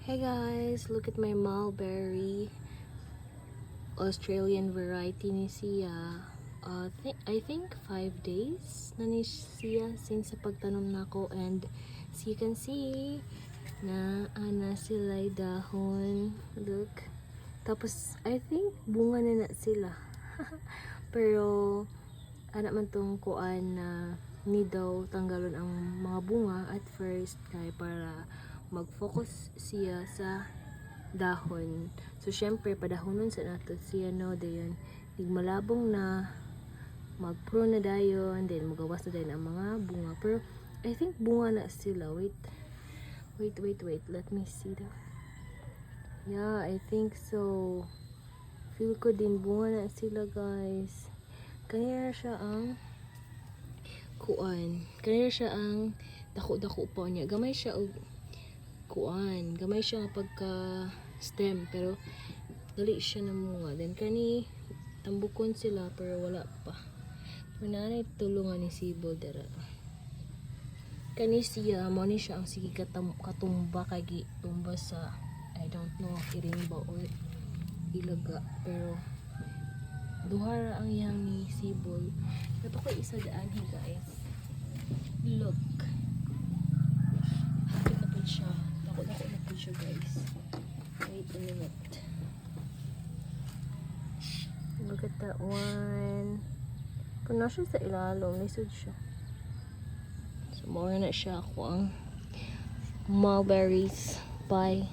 Hey guys, look at my mulberry Australian variety ni siya. I think 5 days na ni siya since sa pagtanom nako, and as you can see na ana sila dahon. Look. Tapos I think bunga na sila. Pero ana man tong kuan na ni daw tanggalon ang mga bunga at first kay para mag-focus siya sa dahon. So syempre padahonon sa nato siya no dayon malabong na mag-prune na dayon, then magawas na dayon ang mga bunga. Pero I think bunga na sila. Wait, let me see the. Yeah, I think so. Feel ko din bunga na sila guys. Kanira siya ang kuan. Kanira siya ang dako-dako pa niya. Gamay siya og kuan. Gamay siya nga pagka stem, pero dali siya na mga. Then kani tambukon sila pero wala pa. Mananay tulungan ni Sibo dera. Kani siya mo ni siya ang sige katumba kay tumba sa I don't know iring ba or ilaga, pero duhara ang yang ni Sibol. Nato ko isa daan hi guys. Look. Hapit na po siya. Ako na po siya guys. Wait a minute. Look at that one. Kung na siya sa ilalong, lisod siya. So, more na siya ako ang mulberries. Bye.